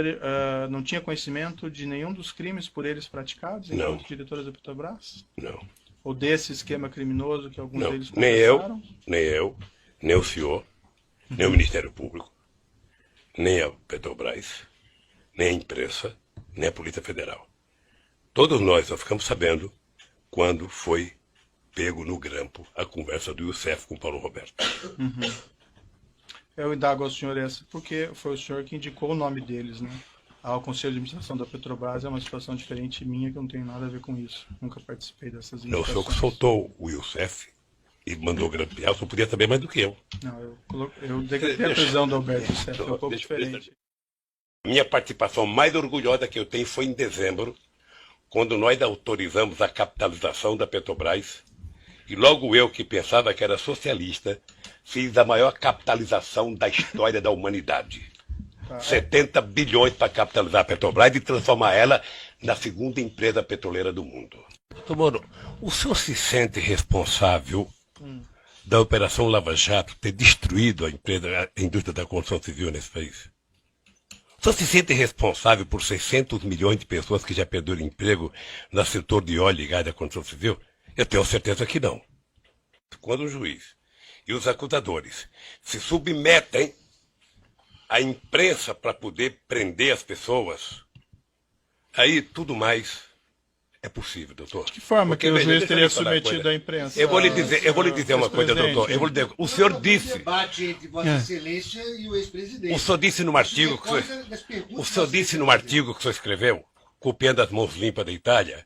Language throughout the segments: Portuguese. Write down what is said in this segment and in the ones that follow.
senhor não tinha conhecimento de nenhum dos crimes por eles praticados enquanto diretores da Petrobras? Não. Ou desse esquema criminoso que alguns deles confessaram? Nem eu, nem o senhor, nem o Ministério Público, nem a Petrobras, nem a imprensa, nem a Polícia Federal. Todos nós só ficamos sabendo quando foi pego no grampo a conversa do Youssef com Paulo Roberto. Eu indago ao senhor essa porque foi o senhor que indicou o nome deles, né? Ao Conselho de Administração da Petrobras é uma situação diferente minha, que eu não tenho nada a ver com isso. Nunca participei dessas indicações. Não, o senhor que soltou o Youssef e mandou grampear, o senhor podia saber mais do que eu. Não, eu decretei a prisão do Alberto Youssef, é um pouco diferente. Minha participação mais orgulhosa que eu tenho foi em dezembro, quando nós autorizamos a capitalização da Petrobras, e logo eu, que pensava que era socialista, fiz a maior capitalização da história da humanidade. 70 bilhões para capitalizar a Petrobras e transformar ela na segunda empresa petroleira do mundo. Doutor Moro, o senhor se sente responsável da Operação Lava Jato ter destruído a indústria da construção civil nesse país? O senhor se sente responsável por 600 milhões de pessoas que já perderam emprego no setor de óleo e gás da construção civil? Eu tenho certeza que não. Quando o juiz e os acusadores se submetem à imprensa para poder prender as pessoas, aí tudo mais é possível, doutor. De que forma que o juiz teria submetido à imprensa? Eu vou lhe dizer uma coisa, doutor. O senhor disse... O debate entre Vossa Excelência e o ex-presidente. O senhor disse num artigo que o senhor escreveu, copiando as mãos limpas da Itália,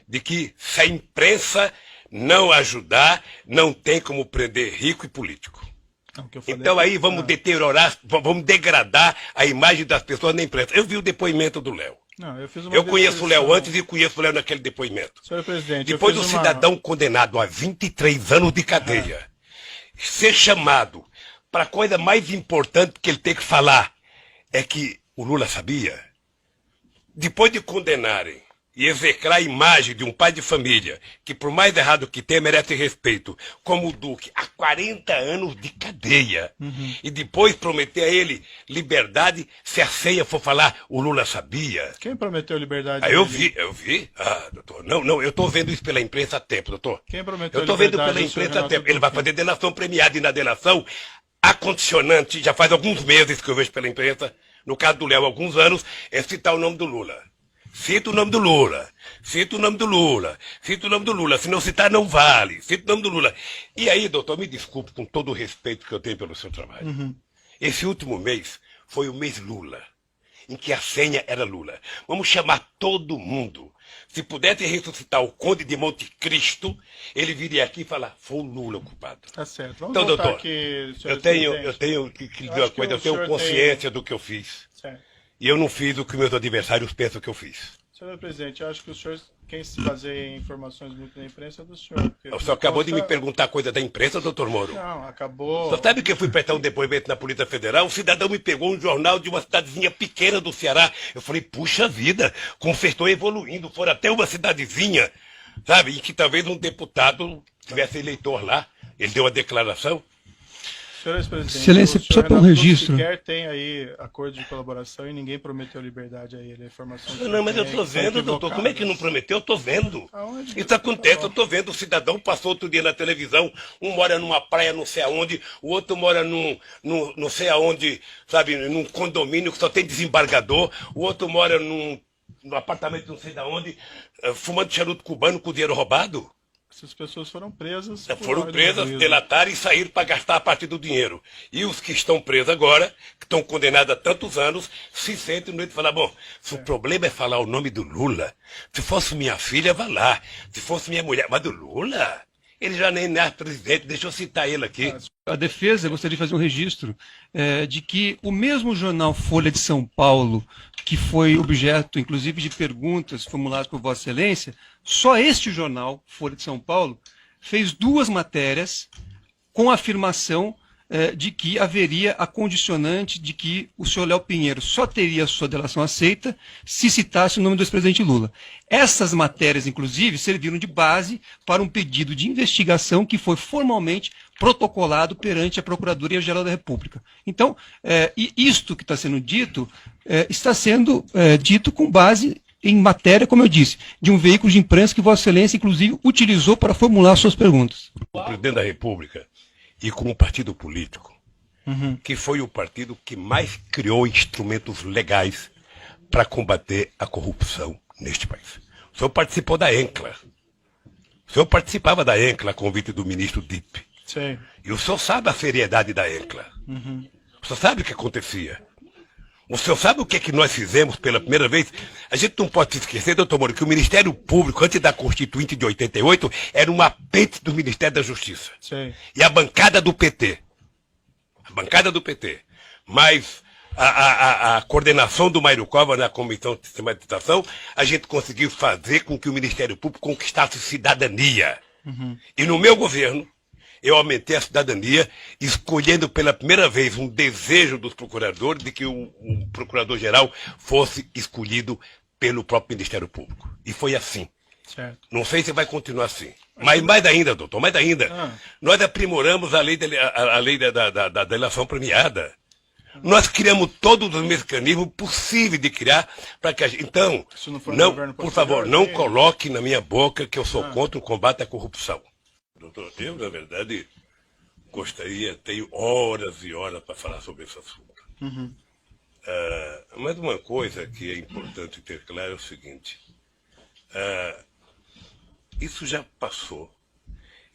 de que se a imprensa não ajudar, não tem como prender rico e político. Então aí vamos deteriorar, vamos degradar a imagem das pessoas na imprensa. Eu vi o depoimento do Léo. Eu conheço o Léo antes e conheço o Léo naquele depoimento. Senhor presidente, depois do cidadão condenado a 23 anos de cadeia ser chamado para a coisa mais importante que ele tem que falar é que o Lula sabia. Depois de condenarem e execrar a imagem de um pai de família que, por mais errado que tenha, merece respeito, como o Duque, há 40 anos de cadeia, e depois prometer a ele liberdade, se a ceia for falar, o Lula sabia. Quem prometeu liberdade? Eu vi. Ah, doutor, não, eu estou vendo isso pela imprensa há tempo, doutor. Quem prometeu eu estou vendo pela imprensa há tempo. Ele vai fazer delação premiada, e na delação, a condicionante, já faz alguns meses que eu vejo pela imprensa, no caso do Léo, alguns anos, é citar o nome do Lula. Cita o nome do Lula, cita o nome do Lula, cita o nome do Lula, se não citar não vale, cita o nome do Lula. E aí, doutor, me desculpe com todo o respeito que eu tenho pelo seu trabalho. Esse último mês foi o mês Lula, em que a senha era Lula. Vamos chamar todo mundo. Se pudesse ressuscitar o Conde de Monte Cristo, ele viria aqui e falar, foi o Lula o culpado. Tá certo. Vamos então, doutor, aqui, eu tenho que dizer uma coisa, eu tenho consciência do que eu fiz. Certo. E eu não fiz o que meus adversários pensam que eu fiz. Senhor presidente, eu acho que o senhor, quem se baseia em informações muito da imprensa é do senhor. O senhor acabou de me perguntar coisa da imprensa, doutor Moro? Não, acabou... O senhor sabe que eu fui prestar um depoimento na Polícia Federal? Um cidadão me pegou um jornal de uma cidadezinha pequena do Ceará. Eu falei, puxa vida, como vocês estão evoluindo, foram até uma cidadezinha, sabe? E que talvez um deputado tivesse eleitor lá. Ele deu a declaração. Senhor ex-presidente, Excelência, só para um registro. Sequer tem aí acordo de colaboração e ninguém prometeu liberdade a ele. A informação não, mas eu estou vendo, doutor. Como é que não prometeu? Eu estou vendo. Isso acontece, eu estou vendo. O cidadão passou outro dia na televisão. Um mora numa praia não sei aonde, o outro mora num não sei aonde, sabe, num condomínio que só tem desembargador. O outro mora num apartamento não sei de onde, fumando charuto cubano com dinheiro roubado. Essas pessoas foram presas. Foram presas, delataram e saíram para gastar a parte do dinheiro. E os que estão presos agora, que estão condenados a tantos anos, se sentem no meio de falar, bom, se o problema é falar o nome do Lula, se fosse minha filha, vá lá. Se fosse minha mulher, mas do Lula? Ele já nem é presidente, deixa eu citar ele aqui. A defesa gostaria de fazer um registro de que o mesmo jornal Folha de São Paulo, que foi objeto, inclusive, de perguntas formuladas por Vossa Excelência, só este jornal, Folha de São Paulo, fez 2 matérias com a afirmação de que haveria a condicionante de que o senhor Léo Pinheiro só teria a sua delação aceita se citasse o nome do ex-presidente Lula. Essas matérias, inclusive, serviram de base para um pedido de investigação que foi formalmente protocolado perante a Procuradoria-Geral da República. Então, isto que está sendo dito, está sendo dito com base em matéria, como eu disse, de um veículo de imprensa que Vossa Excelência, inclusive, utilizou para formular suas perguntas. O presidente da República e com um partido político, que foi o partido que mais criou instrumentos legais para combater a corrupção neste país. O senhor participou da ENCLA. O senhor participava da ENCLA a convite do ministro Dipp. Sim. E o senhor sabe a seriedade da ENCLA. O senhor sabe o que acontecia. O senhor sabe o que é que nós fizemos pela primeira vez? A gente não pode se esquecer, doutor Moro, que o Ministério Público, antes da Constituinte de 88, era um apêndice do Ministério da Justiça. Sim. E a bancada do PT. A bancada do PT. Mas a coordenação do Mário Cova na Comissão de Sistematização, a gente conseguiu fazer com que o Ministério Público conquistasse cidadania. E no meu governo, eu aumentei a cidadania, escolhendo pela primeira vez um desejo dos procuradores de que o procurador-geral fosse escolhido pelo próprio Ministério Público. E foi assim. Certo. Não sei se vai continuar assim. Mas mais ainda, doutor, mais ainda. Nós aprimoramos a lei da delação premiada. Nós criamos todos os mecanismos possíveis de criar para que a gente... Então, não, por favor, não coloque na minha boca que eu sou contra o combate à corrupção. Doutor, eu, na verdade, tenho horas e horas para falar sobre esse assunto. Mas uma coisa que é importante ter claro é o seguinte. Isso já passou.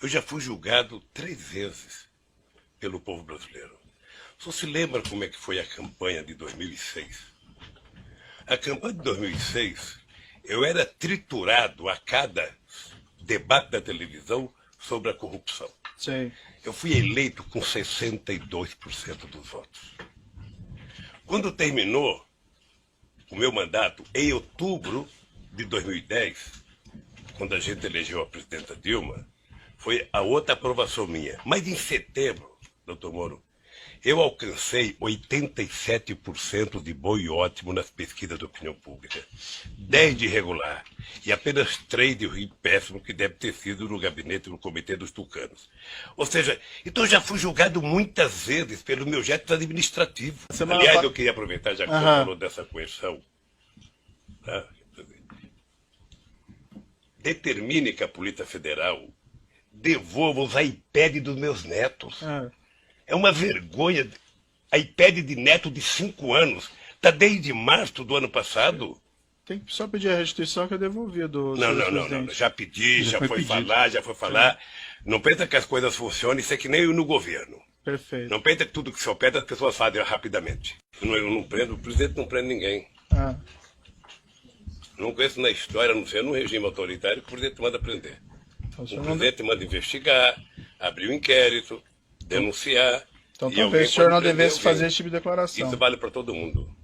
Eu já fui julgado 3 vezes pelo povo brasileiro. Só se lembra como é que foi a campanha de 2006? A campanha de 2006, eu era triturado a cada debate da televisão sobre a corrupção. Sim. Eu fui eleito com 62% dos votos. Quando terminou o meu mandato, em outubro de 2010, quando a gente elegeu a presidenta Dilma, foi a outra aprovação minha. Mas em setembro, doutor Moro, eu alcancei 87% de bom e ótimo nas pesquisas de opinião pública. 10 de regular e apenas 3 de ruim péssimo, que deve ter sido no gabinete do Comitê dos Tucanos. Ou seja, então eu já fui julgado muitas vezes pelos meus gestos administrativos. Aliás, eu queria aproveitar, já que você falou dessa coerção. Tá? Determine que a Polícia Federal devolva os iPads dos meus netos. É uma vergonha. iPad de neto de 5 anos. Está desde março do ano passado. Tem que só pedir a restituição que é devolvido. Não. Já pedi, já foi falar. Não pensa que as coisas funcionam, isso é que nem eu no governo. Perfeito. Não pensa que tudo que se pede as pessoas fazem rapidamente. Eu não prendo, o presidente não prende ninguém. Não conheço na história, não sei, num regime autoritário, que o presidente manda prender. Então, O presidente manda investigar, abrir um inquérito, denunciar. Então talvez o senhor não devesse fazer esse tipo de declaração. Isso vale para todo mundo.